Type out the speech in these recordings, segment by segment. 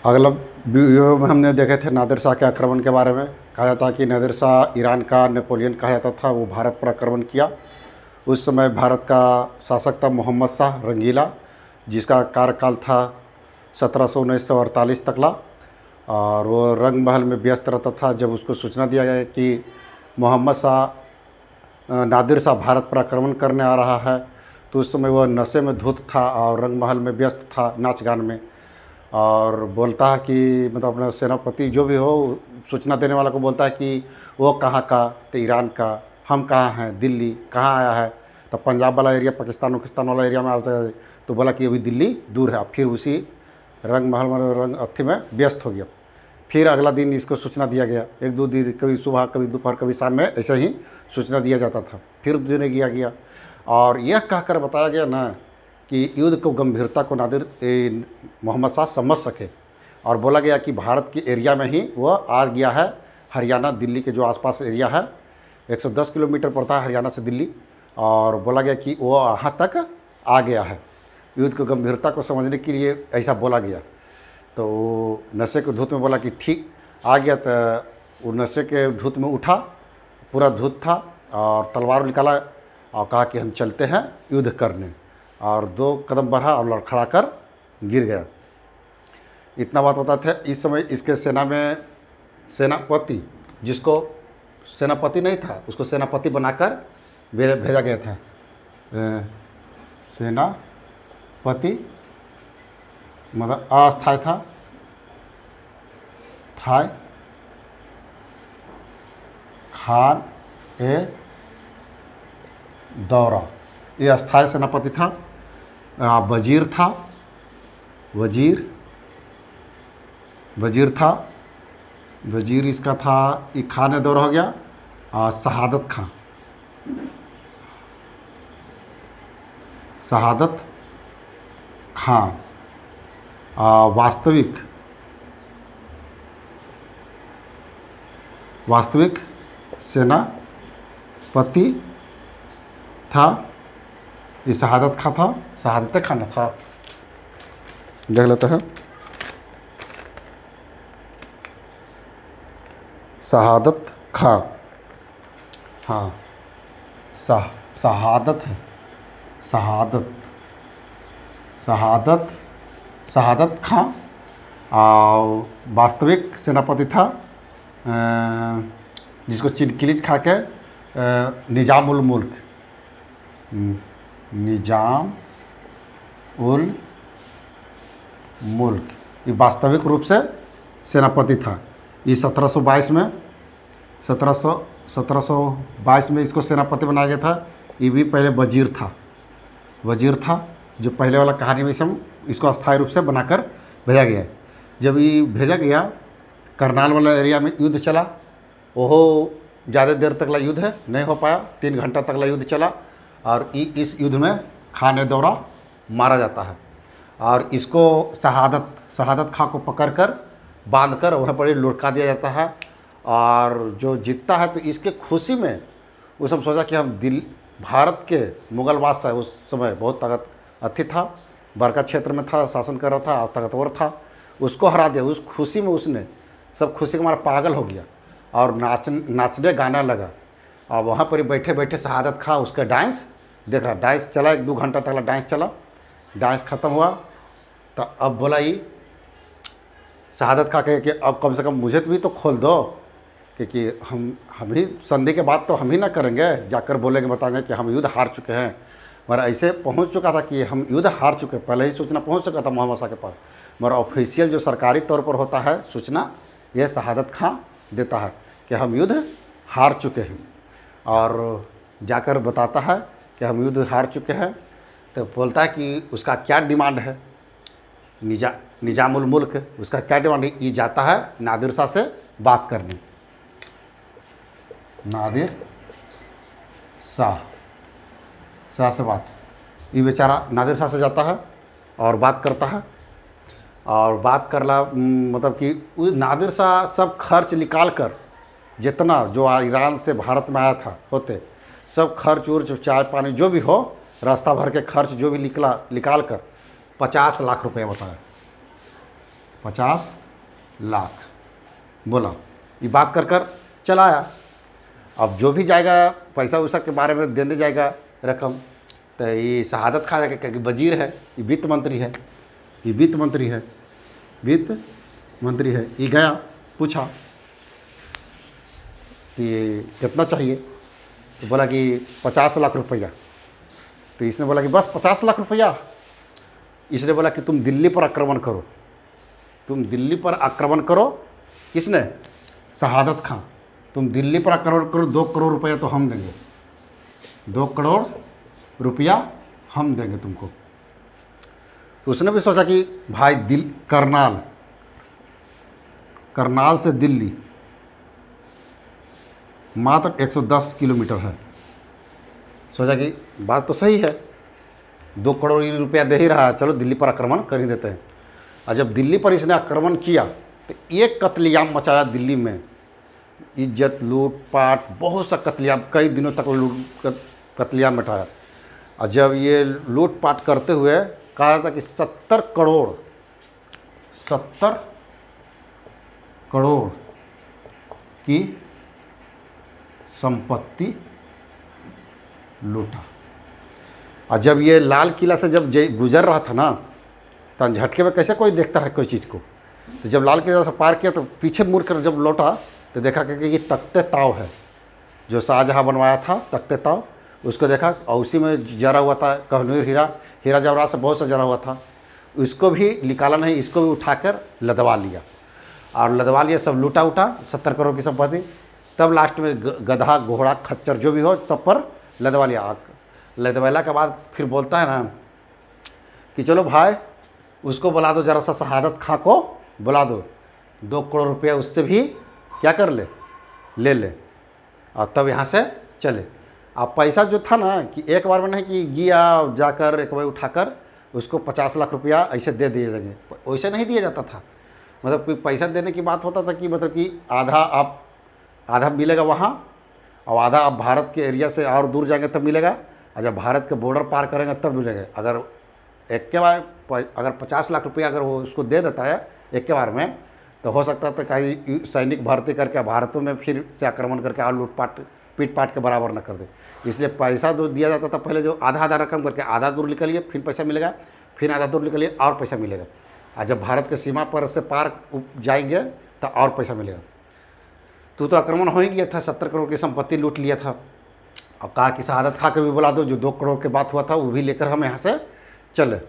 अगला वीडियो में हमने देखे थे नादिर शाह के आक्रमण के बारे में। कहा जाता है कि नादिर शाह ईरान का नेपोलियन कहा जाता था, वो भारत पर आक्रमण किया। उस समय भारत का शासक था मोहम्मद शाह रंगीला, जिसका कार्यकाल था 1719 से 48 तकला। और वो रंग महल में व्यस्त रहता था। जब उसको सूचना दिया गया कि मोहम्मद शाह नादिर शाह भारत पर आक्रमण करने आ रहा है, तो उस समय वह नशे में धुत था और रंग महल में व्यस्त था नाच गान में। और बोलता है कि मतलब अपना सेनापति जो भी हो, सूचना देने वाला को बोलता है कि वो कहाँ का, तो ईरान का। हम कहाँ हैं, दिल्ली। कहाँ आया है, तो पंजाब वाला एरिया, पाकिस्तान वाकिस्तान वाला एरिया में आ जाता है। तो बोला कि अभी दिल्ली दूर है। फिर उसी रंग महल में रंग अथी में व्यस्त हो गया। फिर अगला दिन इसको सूचना दिया गया, एक दो दिन, कभी सुबह कभी दोपहर कभी शाम में ऐसे ही सूचना दिया जाता था। फिर देने गया और यह कहकर बताया गया ना कि युद्ध को गंभीरता को नादिर मोहम्मद शाह समझ सके। और बोला गया कि भारत के एरिया में ही वह आ गया है, हरियाणा दिल्ली के जो आसपास एरिया है, 110 किलोमीटर पड़ता है हरियाणा से दिल्ली। और बोला गया कि वो यहाँ तक आ गया है। युद्ध को गंभीरता को समझने के लिए ऐसा बोला गया। तो नशे के धुत में बोला कि ठीक आ गया। तो वो नशे के धुत में उठा, पूरा धुत था, और तलवार निकाला और कहा कि हम चलते हैं युद्ध करने। और 2 कदम बढ़ा और लड़खड़ा कर गिर गया। इतना बात बताते हैं। इस समय इसके सेना में सेनापति, जिसको सेनापति नहीं था उसको सेनापति बनाकर भेजा गया था। सेनापति मतलब अस्थायी था, थाई खान ए दौरा, ये अस्थायी सेनापति था। वजीर था, वजीर इसका था। ये खान ए दौरा हो गया। शहादत खां वास्तविक सेनापति था। ये शहादत खान था। देख लेते हैं। शहादत खां, हाँ शहादत है, शहादत खां। और वास्तविक सेनापति था, जिसको चिनकिलीज खा के निजाम उल मुल्क, ये वास्तविक रूप से सेनापति था। ये 1722 में इसको सेनापति बनाया गया था। ये भी पहले वजीर था, जो पहले वाला कहानी में हम इसको अस्थायी रूप से बनाकर भेजा गया। जब ये भेजा गया, करनाल वाला एरिया में युद्ध चला। ओहो ज़्यादा देर तक ला युद्ध नहीं हो पाया, 3 घंटा तक ला युद्ध चला। और इस युद्ध में खान ए दौरा मारा जाता है। और इसको शहादत खां को पकड़कर बांधकर वहाँ पर लुढ़का दिया जाता है। और जो जीतता है तो इसके खुशी में वो सब सोचा कि हम भारत के मुगल बादशाह, उस समय बहुत ताकत अथी था, बड़का क्षेत्र में था, शासन कर रहा था और ताकतवर था, उसको हरा दिया। उस खुशी में उसने सब खुशी के मारा पागल हो गया और नाचने गाना लगा। और वहाँ पर बैठे बैठे शहादत खां उसका डांस देख रहा। डांस चला 1-2 घंटा तक डांस चला। डांस ख़त्म हुआ तो अब बोला ये शहादत खां कहे कि अब कम से कम मुझे भी तो खोल दो, क्योंकि हम ही संधि के बाद तो हम ही ना करेंगे, जाकर बोलेंगे बताएंगे कि हम युद्ध हार चुके हैं। मगर ऐसे पहुंच चुका था कि हम युद्ध हार चुके, पहले ही सूचना पहुंच चुका था मोहम्मद शाह के पास। मगर ऑफिशियल जो सरकारी तौर पर होता है सूचना, यह शहादत खां देता है कि हम युद्ध हार चुके हैं। और जाकर बताता है कि हम युद्ध हार चुके हैं। तो बोलता है कि उसका क्या डिमांड है, निजामुल मुल्क, उसका क्या डिमांड है। ये जाता है नादिर शाह से बात करने। नादिर शाह से बात, ये बेचारा नादिर शाह से जाता है और बात करता है। और बात करला मतलब कि नादिर शाह सब खर्च निकाल कर, जितना जो ईरान से भारत में आया था होते, सब खर्च उर्च चाय पानी जो भी हो, रास्ता भर के खर्च जो भी निकाल कर 50 लाख रुपये बताया। 50 लाख बोला। ये बात कर कर चला आया। अब जो भी जाएगा पैसा वैसा के बारे में देने जाएगा रकम, तो ये शहादत खा जाके क्योंकि वजीर है, ये वित्त मंत्री है, ये वित्त मंत्री है, वित्त मंत्री है। ये गया पूछा कि कितना चाहिए, तो बोला कि 50 लाख रुपया। तो इसने बोला कि बस 50 लाख रुपया। इसने बोला कि तुम दिल्ली पर आक्रमण करो, तुम दिल्ली पर आक्रमण करो। किसने? शहादत खां। तुम दिल्ली पर आक्रमण करो, 2 करोड़ रुपया तो हम देंगे, 2 करोड़ रुपया हम देंगे तुमको। तो उसने भी सोचा कि भाई करनाल से दिल्ली मात्र 110 किलोमीटर है। सोचा कि बात तो सही है, 2 करोड़ रुपया दे ही रहा है, चलो दिल्ली पर आक्रमण कर ही देते हैं। और जब दिल्ली पर इसने आक्रमण किया तो एक कत्लेआम मचाया दिल्ली में, इज्जत लूटपाट, बहुत सा कत्लेआम, कई दिनों तक कत्लेआम मचाया। और जब ये लूटपाट करते हुए कहा था कि 70 करोड़ की संपत्ति लूटा। और जब ये लाल किला से जब गुजर रहा था ना, तो झटके में कैसे कोई देखता है कोई चीज़ को, तो जब लाल किला से पार किया तो पीछे मुड़ कर जब लौटा तो देखा कि ये तख्ते ताव है, जो शाहजहाँ बनवाया था तख्ते ताव, उसको देखा और उसी में जरा हुआ था कहनूर हीरा जवाहरात से बहुत सा जरा हुआ था। इसको भी निकाला नहीं, इसको भी उठाकर लदवा लिया, और लदवा लिया, सब लूटा उठा 70 करोड़ की संपत्ति। तब लास्ट में गधा घोड़ा खच्चर जो भी हो सब पर लदवा लिया। लदवाला के बाद फिर बोलता है ना कि चलो भाई उसको बुला दो, ज़रा सा शहादत खां को बुला दो, 2 करोड़ रुपया उससे भी क्या कर ले ले, और तब यहाँ से चले। अब पैसा जो था ना कि एक बार में नहीं कि गया जाकर एक बार उठाकर उसको 50 लाख रुपया ऐसे दे दिए जाएंगे, वैसे नहीं दिया जाता था। मतलब कोई पैसा देने की बात होता था कि मतलब कि आधा मिलेगा वहाँ, और आधा आप भारत के एरिया से और दूर जाएंगे तब मिलेगा, और जब भारत के बॉर्डर पार करेंगे तब मिलेगा। अगर एक के बार अगर 50 लाख रुपया अगर वो उसको दे देता है एक के बार में, तो हो सकता था कहीं सैनिक भर्ती करके भारतों में फिर से आक्रमण करके और लूटपाट पीट पाट के बराबर न कर दे। इसलिए पैसा जो दिया जाता था पहले, जो आधा रकम करके आधा दूर निकलिए फिर पैसा मिलेगा, फिर आधा दूर निकलिए और पैसा मिलेगा, और जब भारत के सीमा पर से पार जाएंगे तो और पैसा मिलेगा। तो आक्रमण हो ही गया था, 70 करोड़ की संपत्ति लूट लिया था। अब कहा कि शहादत खा के भी बुला दो, जो 2 करोड़ के बात हुआ था वो भी लेकर हम यहाँ से चले।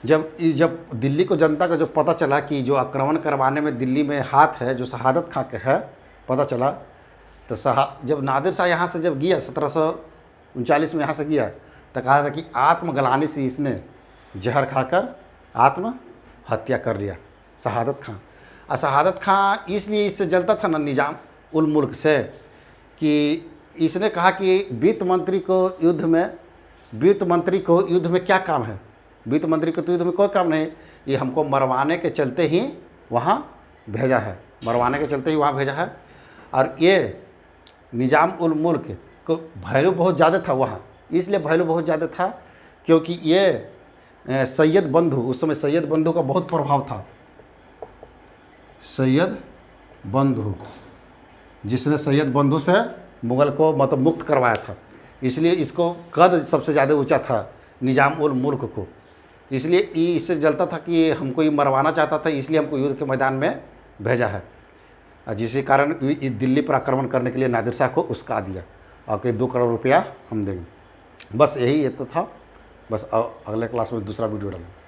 जब दिल्ली को जनता का जो पता चला कि जो आक्रमण करवाने में दिल्ली में हाथ है जो शहादत खा के है, पता चला, तो जब नादिर शाह यहाँ से जब गया 1739 में यहाँ से गया, तो कहा था कि आत्मगलानी से इसने जहर खाकर आत्महत्या कर लिया शहादत खां। और शहादत खां इसलिए इससे जलता था ना निजाम उल मुल्क से, कि इसने कहा कि वित्त मंत्री को युद्ध में क्या काम है, वित्त मंत्री को तो युद्ध में कोई काम नहीं, ये हमको मरवाने के चलते ही वहाँ भेजा है, और ये निजाम उल मुल्क को वैल्यू बहुत ज़्यादा था वहाँ, इसलिए वैल्यू बहुत ज़्यादा था क्योंकि ये सैयद बंधु, उस समय सैयद बंधु का बहुत प्रभाव था। सैयद बंधु, जिसने सैयद बंधु से मुग़ल को मतलब मुक्त करवाया था, इसलिए इसको कद सबसे ज़्यादा ऊंचा था निजाम उल मुल्क को, इसलिए इससे जलता था कि हमको ये मरवाना चाहता था, इसलिए हमको युद्ध के मैदान में भेजा है। जिसके कारण दिल्ली पर आक्रमण करने के लिए नादिर शाह को उस्का दिया और कि 2 करोड़ रुपया हम देंगे। बस यही तो था। बस अगले क्लास में दूसरा वीडियो डालेंगे।